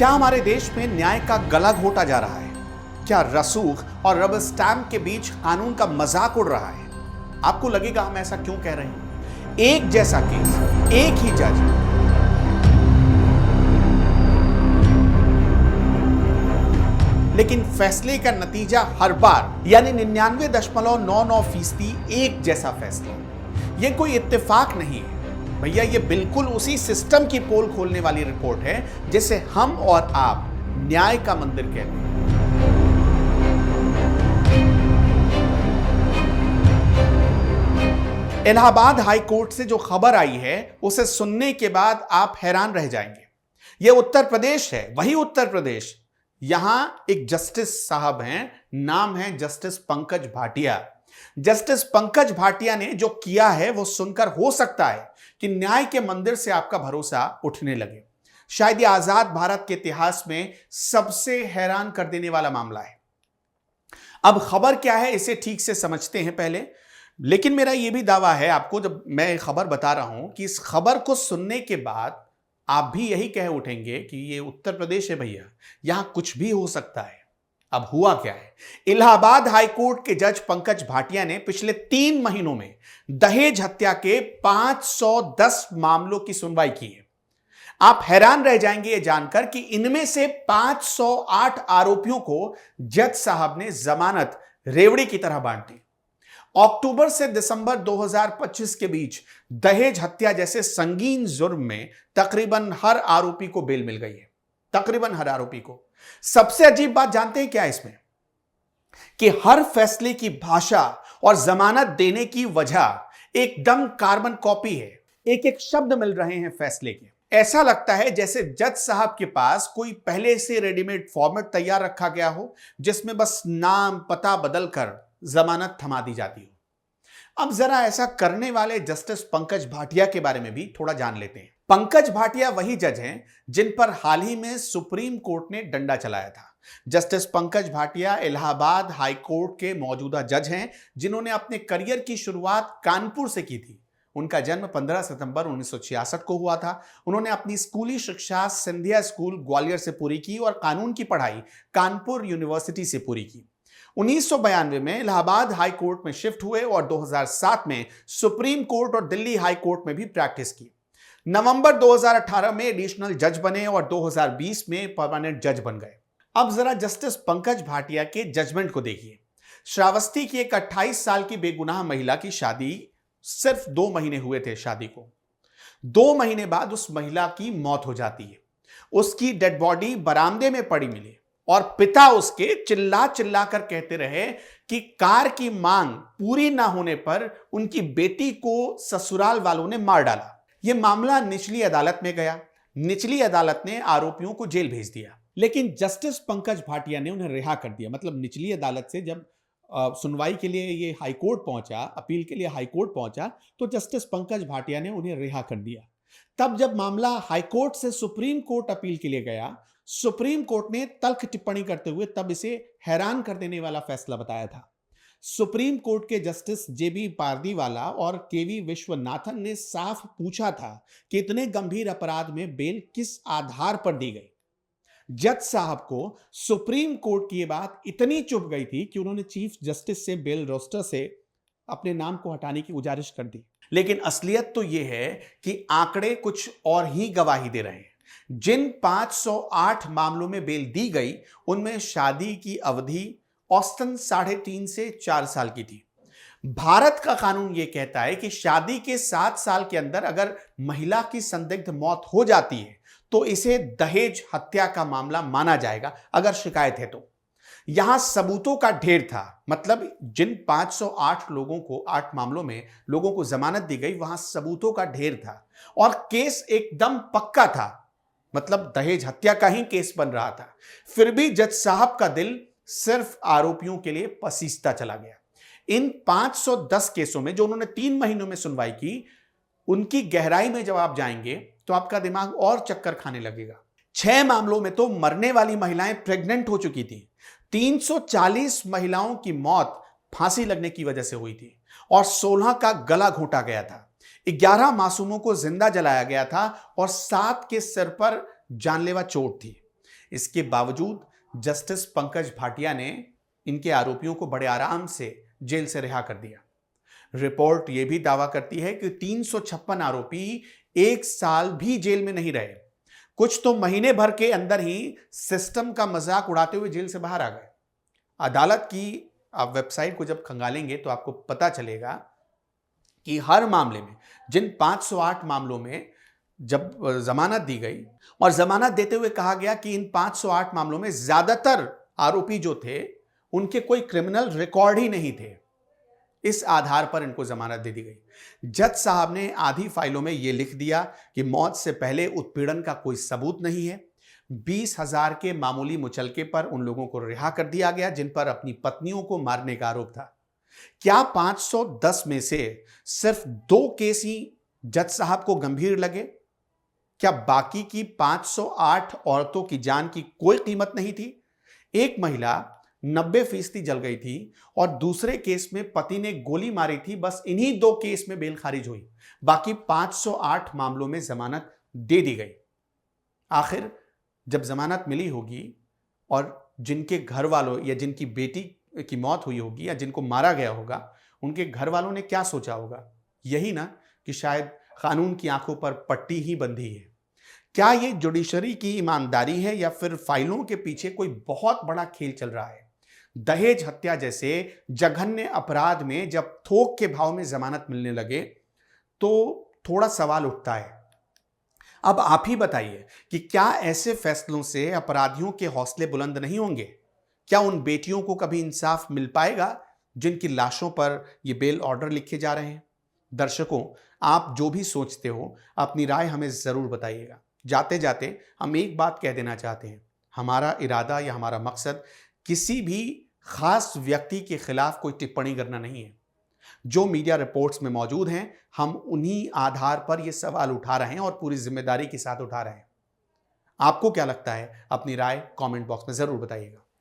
क्या हमारे देश में न्याय का गला घोटा जा रहा है? क्या रसूख और रबर स्टैंप के बीच कानून का मजाक उड़ रहा है? आपको लगेगा हम ऐसा क्यों कह रहे हैं? एक जैसा केस, एक ही जज, लेकिन फैसले का नतीजा हर बार यानी 99.99% एक जैसा फैसला। यह कोई इत्तेफाक नहीं है भैया, ये बिल्कुल उसी सिस्टम की पोल खोलने वाली रिपोर्ट है जिसे हम और आप न्याय का मंदिर कहते हैं। इलाहाबाद हाई कोर्ट से जो खबर आई है उसे सुनने के बाद आप हैरान रह जाएंगे। यह उत्तर प्रदेश है, वही उत्तर प्रदेश। यहां एक जस्टिस साहब हैं, नाम है जस्टिस पंकज भाटिया। जस्टिस पंकज भाटिया ने जो किया है वो सुनकर हो सकता है कि न्याय के मंदिर से आपका भरोसा उठने लगे। शायद ये आजाद भारत के इतिहास में सबसे हैरान कर देने वाला मामला है। अब खबर क्या है इसे ठीक से समझते हैं पहले, लेकिन मेरा यह भी दावा है आपको, जब मैं खबर बता रहा हूं कि इस खबर को सुनने के बाद आप भी यही कह उठेंगे कि ये उत्तर प्रदेश है भैया, यहां कुछ भी हो सकता है। अब हुआ क्या है? इलाहाबाद हाई कोर्ट के जज पंकज भाटिया ने पिछले 3 महीनों में दहेज हत्या के 510 मामलों की सुनवाई की है। आप हैरान रह जाएंगे यह जानकर कि इनमें से 508 आरोपियों को जज साहब ने जमानत रेवड़ी की तरह बांट दी। अक्टूबर से दिसंबर 2025 के बीच दहेज हत्या जैसे संगीन जुर्म में तकरीबन हर आरोपी को बेल मिल गई है, तकरीबन हर आरोपी को। सबसे अजीब बात जानते हैं क्या इसमें? कि हर फैसले की भाषा और जमानत देने की वजह एकदम कार्बन कॉपी है। एक एक शब्द मिल रहे हैं फैसले के। ऐसा लगता है जैसे जज साहब के पास कोई पहले से रेडीमेड फॉर्मेट तैयार रखा गया हो, जिसमें बस नाम पता बदलकर जमानत थमा दी जाती हो। अब जरा ऐसा करने वाले जस्टिस पंकज भाटिया के बारे में भी थोड़ा जान लेते हैं। पंकज भाटिया वही जज हैं जिन पर हाल ही में सुप्रीम कोर्ट ने डंडा चलाया था। Justice Pankaj Bhatia Allahabad high court के मौजूदा जज हैं जिन्होंने अपने करियर की शुरुआत कानपुर से की थी। उनका जन्म 15 सितंबर 1966 को हुआ था। उन्होंने अपनी स्कूली शिक्षा सिंधिया स्कूल ग्वालियर से पूरी की और कानून की पढ़ाई कानपुर यूनिवर्सिटी से पूरी की। 1992 में इलाहाबाद हाई कोर्ट में शिफ्ट हुए और 2007 में सुप्रीम कोर्ट और दिल्ली हाई कोर्ट में भी प्रैक्टिस की। नवंबर 2018 में एडिशनल जज बने और 2020 में परमानेंट जज बन गए। अब जरा जस्टिस पंकज भाटिया के जजमेंट को देखिए। श्रावस्ती की एक 28 साल की बेगुनाह महिला की शादी, सिर्फ 2 महीने हुए थे शादी को। 2 महीने बाद उस महिला की मौत हो जाती है। उसकी डेड बॉडी बरामदे में पड़ी मिली और पिता उसके चिल्ला चिल्ला कर कहते रहे कि कार की मांग पूरी ना होने पर उनकी बेटी को ससुराल वालों ने मार डाला। यह मामला निचली अदालत में गया। निचली अदालत ने आरोपियों को जेल भेज दिया, लेकिन जस्टिस पंकज भाटिया ने उन्हें रिहा कर दिया। मतलब निचली अदालत से जब सुनवाई के लिए ये हाई कोर्ट पहुंचा, अपील के लिए हाई कोर्ट पहुंचा, तो जस्टिस पंकज भाटिया ने उन्हें रिहा कर दिया। तब जब मामला हाई कोर्ट से सुप्रीम कोर्ट अपील के लिए गया, सुप्रीम कोर्ट ने तल्ख टिप्पणी करते हुए तब इसे हैरान कर देने वाला फैसला बताया था। सुप्रीम कोर्ट के जस्टिस जेबी पारदीवाला और केवी विश्वनाथन ने साफ पूछा था कि इतने गंभीर अपराध में बेल किस आधार पर दी गई। जज साहब को सुप्रीम कोर्ट की यह बात इतनी चुभ गई थी कि उन्होंने चीफ जस्टिस से बेल रोस्टर से अपने नाम को हटाने की गुजारिश कर दी। लेकिन असलियत तो यह है कि आंकड़े कुछ और ही गवाही दे रहे हैं। जिन 508 मामलों में बेल दी गई, उनमें शादी की अवधि औसतन 3.5 से 4 साल की थी। भारत का कानून यह कहता है कि शादी के 7 साल के अंदर अगर महिला की संदिग्ध मौत हो जाती है तो इसे दहेज हत्या का मामला माना जाएगा, अगर शिकायत है तो। यहां सबूतों का ढेर था। मतलब जिन 508 लोगों को 8 मामलों में लोगों को जमानत दी गई, वहां सबूतों का ढेर था और केस एकदम पक्का था। मतलब दहेज हत्या का ही केस बन रहा था। फिर भी जज साहब का दिल सिर्फ आरोपियों के लिए पसीजता चला गया। इन 510 केसों में जो उन्होंने 3 महीनों में सुनवाई की, उनकी गहराई में जब आप जाएंगे तो आपका दिमाग और चक्कर खाने लगेगा। 6 मामलों में तो मरने वाली महिलाएं प्रेग्नेंट हो चुकी थी। 340 महिलाओं की मौत फांसी लगने की वजह से हुई थी और 16 का गला घोंटा गया था। 11 मासूमों को जिंदा जलाया गया था और 7 के सिर पर जानलेवा चोट थी। इसके बावजूद जस्टिस पंकज भाटिया ने इनके आरोपियों को बड़े आराम से जेल से रिहा कर दिया। रिपोर्ट यह भी दावा करती है कि 356 आरोपी 1 साल भी जेल में नहीं रहे, कुछ तो महीने भर के अंदर ही सिस्टम का मजाक उड़ाते हुए जेल से बाहर आ गए। अदालत की आप वेबसाइट को जब खंगालेंगे तो आपको पता चलेगा कि हर मामले में, जिन 508 मामलों में जब जमानत दी गई और जमानत देते हुए कहा गया कि इन 508 मामलों में ज्यादातर आरोपी जो थे उनके कोई क्रिमिनल रिकॉर्ड ही नहीं थे, इस आधार पर इनको जमानत दे दी गई। जज साहब ने आधी फाइलों में यह लिख दिया कि मौत से पहले उत्पीड़न का कोई सबूत नहीं है। 20,000 के मामूली मुचलके पर उन लोगों को रिहा कर दिया गया जिन पर अपनी पत्नियों को मारने का आरोप था। क्या 510 में से सिर्फ 2 केस ही जज साहब को गंभीर लगे? क्या बाकी की 508 औरतों की जान की कोई कीमत नहीं थी? एक महिला 90% जल गई थी और दूसरे केस में पति ने गोली मारी थी। बस इन्हीं 2 केस में बेल खारिज हुई, बाकी 508 मामलों में जमानत दे दी गई। आखिर जब जमानत मिली होगी और जिनके घर वालों या जिनकी बेटी की मौत हुई होगी या जिनको मारा गया होगा, उनके घर वालों ने क्या सोचा होगा? यही ना कि शायद कानून की आंखों पर पट्टी ही बंधी है। क्या ये जुडिशरी की ईमानदारी है या फिर फाइलों के पीछे कोई बहुत बड़ा खेल चल रहा है? दहेज हत्या जैसे जघन्य अपराध में जब थोक के भाव में जमानत मिलने लगे तो थोड़ा सवाल उठता है। अब आप ही बताइए कि क्या ऐसे फैसलों से अपराधियों के हौसले बुलंद नहीं होंगे? क्या उन बेटियों को कभी इंसाफ मिल पाएगा जिनकी लाशों पर ये बेल ऑर्डर लिखे जा रहे हैं? दर्शकों, आप जो भी सोचते हो अपनी राय हमें जरूर बताइएगा। जाते जाते हम एक बात कह देना चाहते हैं, हमारा इरादा या हमारा मकसद किसी भी खास व्यक्ति के खिलाफ कोई टिप्पणी करना नहीं है। जो मीडिया रिपोर्ट्स में मौजूद हैं, हम उन्हीं आधार पर यह सवाल उठा रहे हैं और पूरी जिम्मेदारी के साथ उठा रहे हैं। आपको क्या लगता है? अपनी राय कमेंट बॉक्स में जरूर बताइएगा।